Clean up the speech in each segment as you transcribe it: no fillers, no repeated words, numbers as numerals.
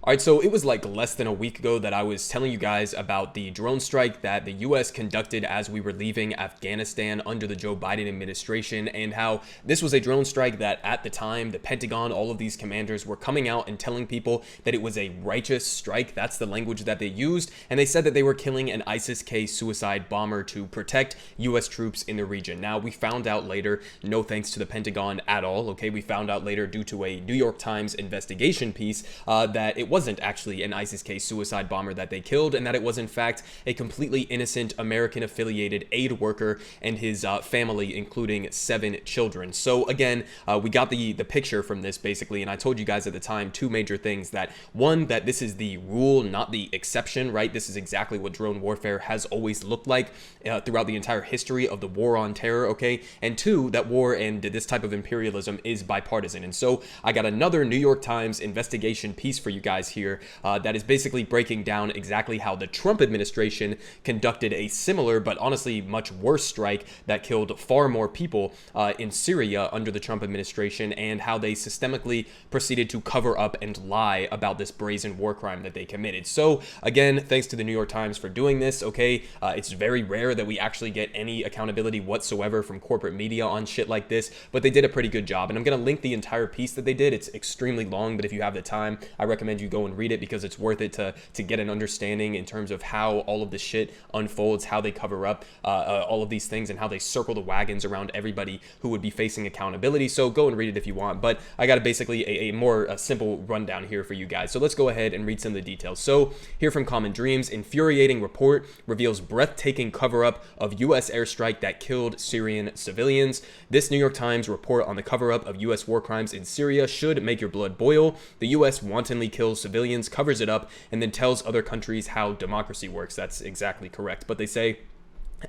All right, so it was like less than a week ago that I was telling you guys about the drone strike that the US conducted as we were leaving Afghanistan under the Joe Biden administration, and how this was a drone strike that at the time, the Pentagon, all of these commanders were coming out and telling people that it was a righteous strike. That's the language that they used. And they said that they were killing an ISIS-K suicide bomber to protect US troops in the region. Now, we found out later, no thanks to the Pentagon at all, okay? We found out later due to a New York Times investigation piece that it wasn't actually an ISIS-K suicide bomber that they killed, and that it was in fact a completely innocent American-affiliated aid worker and his family, including 7 children. So again, we got the picture from this basically, and I told you guys at the time 2 major things. That one, that this is the rule, not the exception, right? This is exactly what drone warfare has always looked like throughout the entire history of the war on terror, okay? And 2, that war and this type of imperialism is bipartisan. And so I got another New York Times investigation piece for you guys here that is basically breaking down exactly how the Trump administration conducted a similar but honestly much worse strike that killed far more people in Syria under the Trump administration, and how they systemically proceeded to cover up and lie about this brazen war crime that they committed. So again, thanks to the New York Times for doing this, okay? It's very rare that we actually get any accountability whatsoever from corporate media on shit like this, but they did a pretty good job, and I'm going to link the entire piece that they did. It's extremely long, but if you have the time, I recommend you go and read it, because it's worth it to get an understanding in terms of how all of this shit unfolds, how they cover up all of these things, and how they circle the wagons around everybody who would be facing accountability. So go and read it if you want, but I got basically a more simple rundown here for you guys. So let's go ahead and read some of the details. So here from Common Dreams: infuriating report reveals breathtaking cover-up of U.S. airstrike that killed Syrian civilians. This New York Times report on the cover-up of U.S. war crimes in Syria should make your blood boil. The U.S. wantonly kills civilians, covers it up, and then tells other countries how democracy works. That's exactly correct. But they say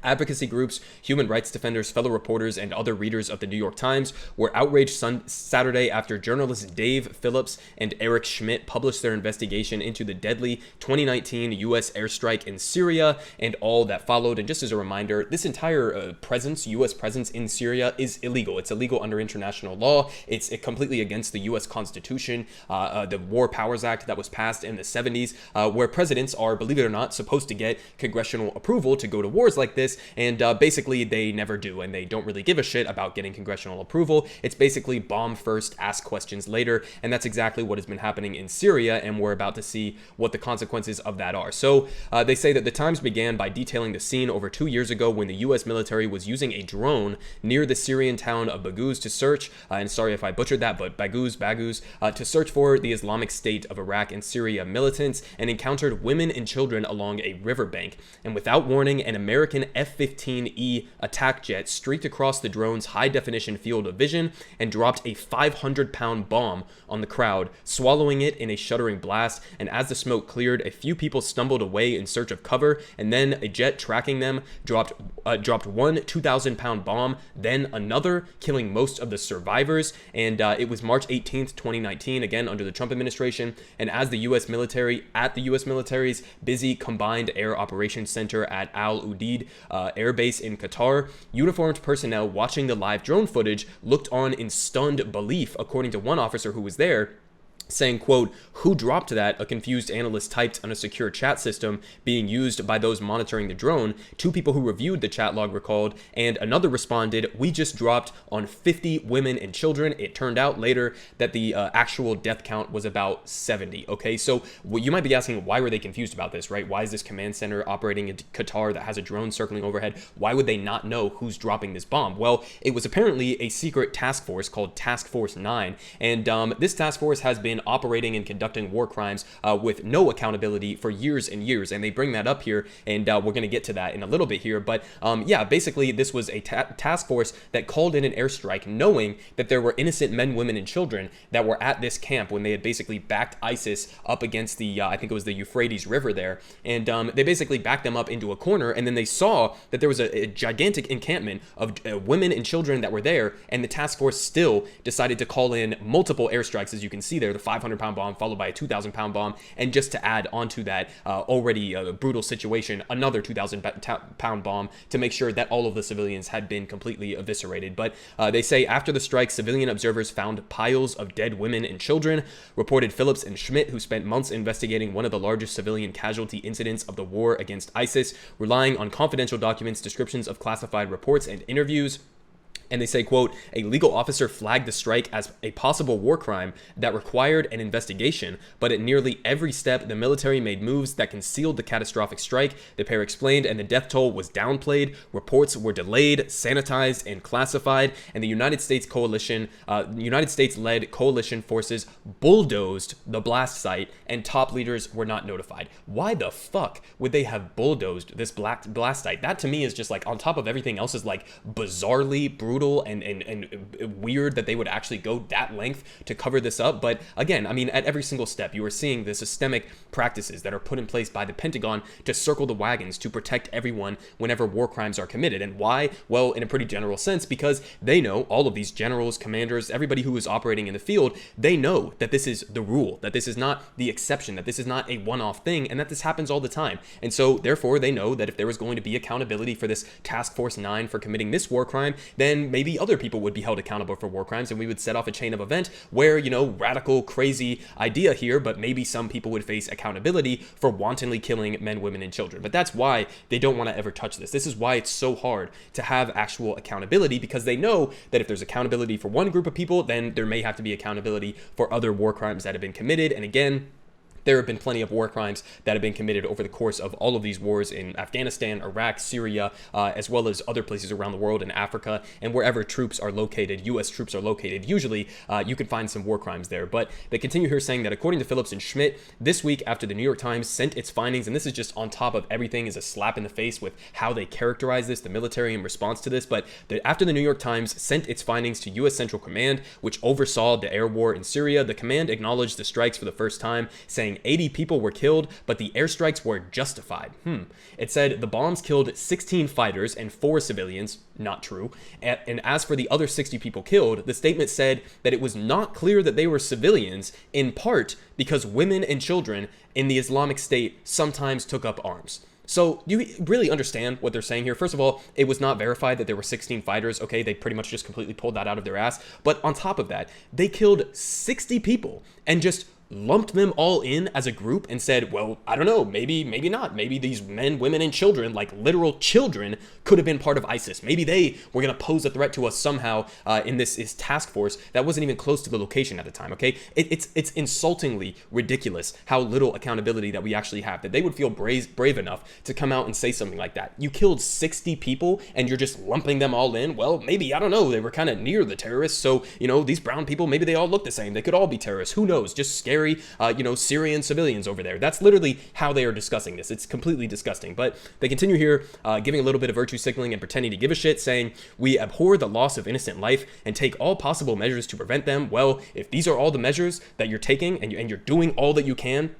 advocacy groups, human rights defenders, fellow reporters, and other readers of the New York Times were outraged Saturday after journalists Dave Phillips and Eric Schmidt published their investigation into the deadly 2019 U.S. airstrike in Syria and all that followed. And just as a reminder, this entire U.S. presence in Syria is illegal. It's illegal under international law. It's completely against the U.S. Constitution, the War Powers Act that was passed in the 70s, where presidents are, believe it or not, supposed to get congressional approval to go to wars like this, and basically they never do, and they don't really give a shit about getting congressional approval. It's basically bomb first, ask questions later, and that's exactly what has been happening in Syria, and we're about to see what the consequences of that are. So they say that the Times began by detailing the scene over 2 years ago when the U.S. military was using a drone near the Syrian town of Baghouz to search, and sorry if I butchered that, but Baghouz, to search for the Islamic State of Iraq and Syria militants, and encountered women and children along a riverbank. And without warning, an American F-15E attack jet streaked across the drone's high-definition field of vision and dropped a 500-pound bomb on the crowd, swallowing it in a shuddering blast. And as the smoke cleared, a few people stumbled away in search of cover, and then a jet tracking them dropped one 2,000-pound bomb, then another, killing most of the survivors. And it was March 18th, 2019, again under the Trump administration. And as the U.S. military's busy Combined Air Operations Center at Al Udeid Air Base in Qatar, uniformed personnel watching the live drone footage looked on in stunned belief, according to one officer who was there, saying, quote, "Who dropped that?" a confused analyst typed on a secure chat system being used by those monitoring the drone. 2 people who reviewed the chat log recalled, and another responded, "We just dropped on 50 women and children." It turned out later that the actual death count was about 70, okay? So you might be asking, why were they confused about this, right? Why is this command center operating in Qatar that has a drone circling overhead? Why would they not know who's dropping this bomb? Well, it was apparently a secret task force called Task Force 9, and this task force has been operating and conducting war crimes with no accountability for years and years, and they bring that up here, and we're going to get to that in a little bit here. But yeah, basically this was a task force that called in an airstrike knowing that there were innocent men, women, and children that were at this camp when they had basically backed ISIS up against the I think it was the Euphrates River there, and they basically backed them up into a corner, and then they saw that there was a gigantic encampment of women and children that were there, and the task force still decided to call in multiple airstrikes, as you can see there, the 500-pound bomb followed by a 2,000-pound bomb, and just to add onto that already brutal situation, another 2,000-pound bomb to make sure that all of the civilians had been completely eviscerated. But they say after the strike, civilian observers found piles of dead women and children, reported Phillips and Schmidt, who spent months investigating one of the largest civilian casualty incidents of the war against ISIS, relying on confidential documents, descriptions of classified reports, and interviews. And they say, quote, a legal officer flagged the strike as a possible war crime that required an investigation, but at nearly every step, the military made moves that concealed the catastrophic strike, the pair explained, and the death toll was downplayed, reports were delayed, sanitized, and classified, and the United States-led coalition forces bulldozed the blast site, and top leaders were not notified. Why the fuck would they have bulldozed this blast site? That to me is just like, on top of everything else, is like bizarrely brutal and weird that they would actually go that length to cover this up. But again, I mean, at every single step, you are seeing the systemic practices that are put in place by the Pentagon to circle the wagons to protect everyone whenever war crimes are committed. And why? Well, in a pretty general sense, because they know, all of these generals, commanders, everybody who is operating in the field, they know that this is the rule, that this is not the exception, that this is not a one-off thing, and that this happens all the time. And so therefore they know that if there was going to be accountability for this Task Force 9 for committing this war crime, then maybe other people would be held accountable for war crimes, and we would set off a chain of event where, you know, radical, crazy idea here, but maybe some people would face accountability for wantonly killing men, women, and children. But that's why they don't want to ever touch this. This is why it's so hard to have actual accountability, because they know that if there's accountability for one group of people, then there may have to be accountability for other war crimes that have been committed. And again, there have been plenty of war crimes that have been committed over the course of all of these wars in Afghanistan, Iraq, Syria, as well as other places around the world, in Africa, and wherever troops are located, U.S. troops are located. Usually, you can find some war crimes there. But they continue here saying that according to Phillips and Schmidt, this week after the New York Times sent its findings, and this is just on top of everything, is a slap in the face with how they characterize this, the military in response to this, but after the New York Times sent its findings to U.S. Central Command, which oversaw the air war in Syria, the command acknowledged the strikes for the first time, saying 80 people were killed, but the airstrikes were justified. It said the bombs killed 16 fighters and 4 civilians. Not true. And as for the other 60 people killed, the statement said that it was not clear that they were civilians, in part because women and children in the Islamic State sometimes took up arms. So you really understand what they're saying here. First of all, it was not verified that there were 16 fighters. Okay, they pretty much just completely pulled that out of their ass. But on top of that, they killed 60 people and just lumped them all in as a group and said, well, I don't know, maybe not. Maybe these men, women, and children, like literal children, could have been part of ISIS. Maybe they were going to pose a threat to us somehow in this task force that wasn't even close to the location at the time, okay? It's insultingly ridiculous how little accountability that we actually have, that they would feel brave enough to come out and say something like that. You killed 60 people and you're just lumping them all in. Well, maybe, I don't know, they were kind of near the terrorists, so, you know, these brown people, maybe they all look the same. They could all be terrorists. Who knows? Just scary Syrian civilians over there. That's literally how they are discussing this. It's completely disgusting. But they continue here, giving a little bit of virtue signaling and pretending to give a shit, saying, we abhor the loss of innocent life and take all possible measures to prevent them. Well, if these are all the measures that you're taking and you're doing all that you can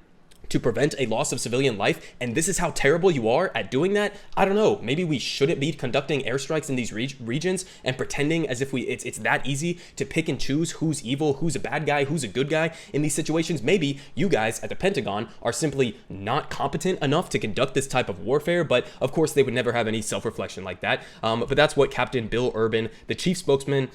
to prevent a loss of civilian life, and this is how terrible you are at doing that, I don't know, maybe we shouldn't be conducting airstrikes in these regions and pretending as if it's that easy to pick and choose who's evil, who's a bad guy, who's a good guy in these situations. Maybe you guys at the Pentagon are simply not competent enough to conduct this type of warfare, but of course they would never have any self-reflection like that. But that's what Captain Bill Urban, the chief spokesman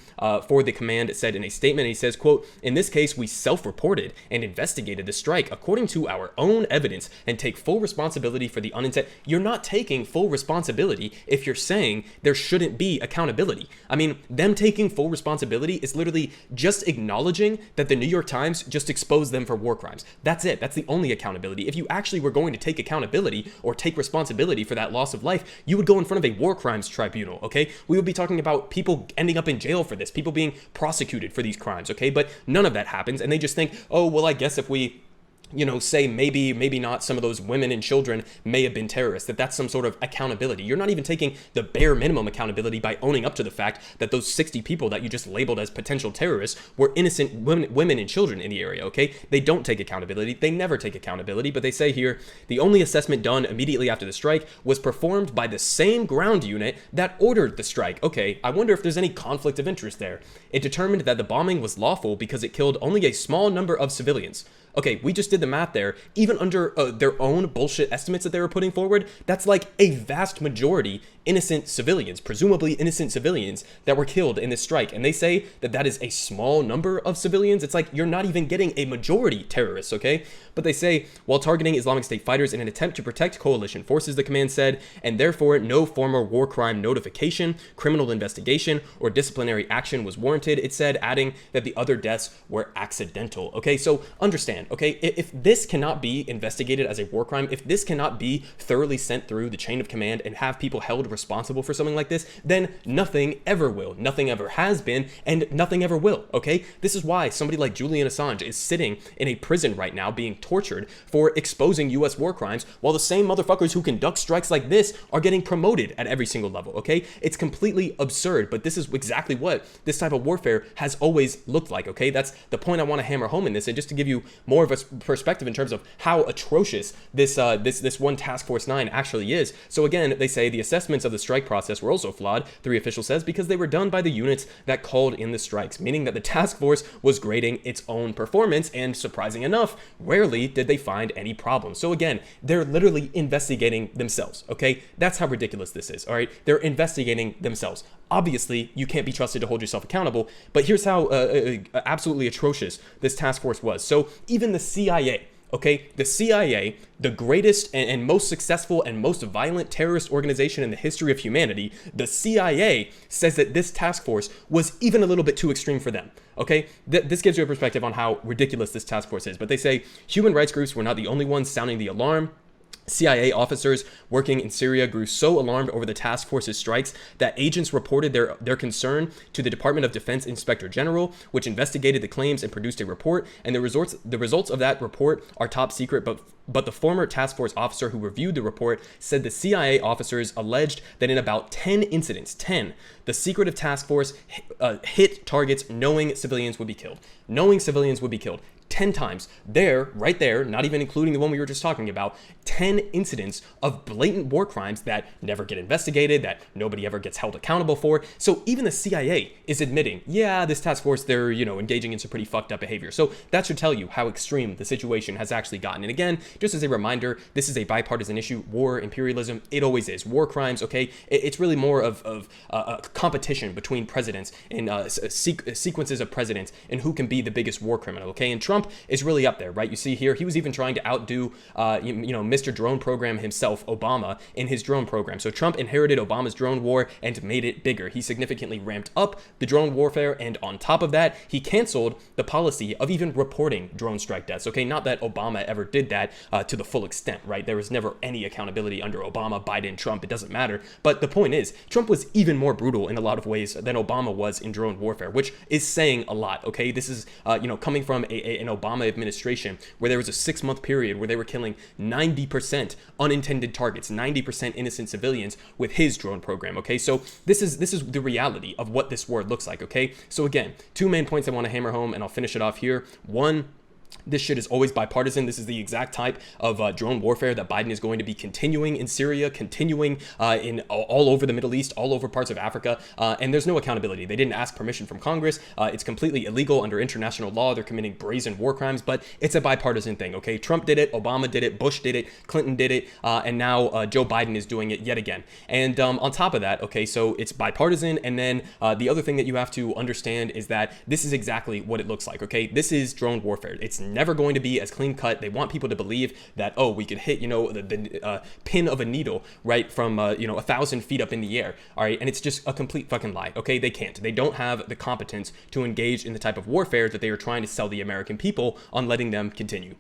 for the command, said in a statement. He says, quote, in this case, we self-reported and investigated the strike according to our own evidence and take full responsibility for the unintended. You're not taking full responsibility if you're saying there shouldn't be accountability. I mean, them taking full responsibility is literally just acknowledging that the New York Times just exposed them for war crimes. That's it. That's the only accountability. If you actually were going to take accountability or take responsibility for that loss of life, you would go in front of a war crimes tribunal, okay? We would be talking about people ending up in jail for this, people being prosecuted for these crimes, okay? But none of that happens, and they just think, oh, well, I guess if we say maybe not some of those women and children may have been terrorists, that's some sort of accountability. You're not even taking the bare minimum accountability by owning up to the fact that those 60 people that you just labeled as potential terrorists were innocent women and children in the area, okay? They don't take accountability. They never take accountability, but they say here, the only assessment done immediately after the strike was performed by the same ground unit that ordered the strike. Okay, I wonder if there's any conflict of interest there. It determined that the bombing was lawful because it killed only a small number of civilians. Okay, we just did the math there. Even under their own bullshit estimates that they were putting forward, that's like a vast majority innocent civilians, presumably innocent civilians that were killed in this strike. And they say that that is a small number of civilians. It's like you're not even getting a majority terrorists, okay? But they say, while targeting Islamic State fighters in an attempt to protect coalition forces, the command said, and therefore no former war crime notification, criminal investigation, or disciplinary action was warranted, it said, adding that the other deaths were accidental. Okay, so understand, okay, if this cannot be investigated as a war crime, if this cannot be thoroughly sent through the chain of command and have people held responsible for something like this, then nothing ever will. Nothing ever has been, and nothing ever will, okay? This is why somebody like Julian Assange is sitting in a prison right now being tortured for exposing US war crimes, while the same motherfuckers who conduct strikes like this are getting promoted at every single level, okay? It's completely absurd, but this is exactly what this type of warfare has always looked like, okay? That's the point I want to hammer home in this, and just to give you more of a perspective in terms of how atrocious this one Task Force 9 actually is. So again, they say the assessments of the strike process were also flawed, the official says, because they were done by the units that called in the strikes, meaning that the task force was grading its own performance, and surprising enough, rarely did they find any problems. So again, they're literally investigating themselves, okay? That's how ridiculous this is, all right? They're investigating themselves. Obviously, you can't be trusted to hold yourself accountable, but here's how absolutely atrocious this task force was. So even the CIA, okay, the CIA, the greatest and most successful and most violent terrorist organization in the history of humanity, the CIA says that this task force was even a little bit too extreme for them, okay? This gives you a perspective on how ridiculous this task force is. But they say human rights groups were not the only ones sounding the alarm. CIA officers working in Syria grew so alarmed over the task force's strikes that agents reported their concern to the Department of Defense Inspector General, which investigated the claims and produced a report. And the results of that report are top secret, but the former task force officer who reviewed the report said the CIA officers alleged that in about 10 incidents, the secretive task force hit targets knowing civilians would be killed. 10 times right there, not even including the one we were just talking about, 10 incidents of blatant war crimes that never get investigated, that nobody ever gets held accountable for. So even the CIA is admitting, yeah, this task force, they're, engaging in some pretty fucked up behavior. So that should tell you how extreme the situation has actually gotten. And again, just as a reminder, this is a bipartisan issue. War, imperialism, it always is. War crimes, okay? It's really more of a competition between presidents and sequences of presidents and who can be the biggest war criminal, okay? And Trump is really up there, right? You see here, he was even trying to outdo, Mr. Drone Program himself, Obama, in his drone program. So Trump inherited Obama's drone war and made it bigger. He significantly ramped up the drone warfare, and on top of that, he canceled the policy of even reporting drone strike deaths, okay? Not that Obama ever did that to the full extent, right? There was never any accountability under Obama, Biden, Trump, it doesn't matter. But the point is, Trump was even more brutal in a lot of ways than Obama was in drone warfare, which is saying a lot, okay? This is, coming from an Obama administration where there was a 6-month period where they were killing 90% unintended targets, 90% innocent civilians with his drone program, okay? So this is the reality of what this war looks like, okay? So again, 2 main points I want to hammer home, and I'll finish it off here. One, this shit is always bipartisan. This is the exact type of drone warfare that Biden is going to be continuing in Syria, continuing in all over the Middle East, all over parts of Africa, and there's no accountability. They didn't ask permission from Congress. It's completely illegal under international law. They're committing brazen war crimes, but it's a bipartisan thing, okay? Trump did it, Obama did it, Bush did it, Clinton did it, and now Joe Biden is doing it yet again. And on top of that, okay, so it's bipartisan, and then the other thing that you have to understand is that this is exactly what it looks like, okay? This is drone warfare. It's never going to be as clean cut. They want people to believe that, oh, we could hit, the pin of a needle right from, 1,000 feet up in the air. All right. And it's just a complete fucking lie. Okay. They can't. They don't have the competence to engage in the type of warfare that they are trying to sell the American people on letting them continue.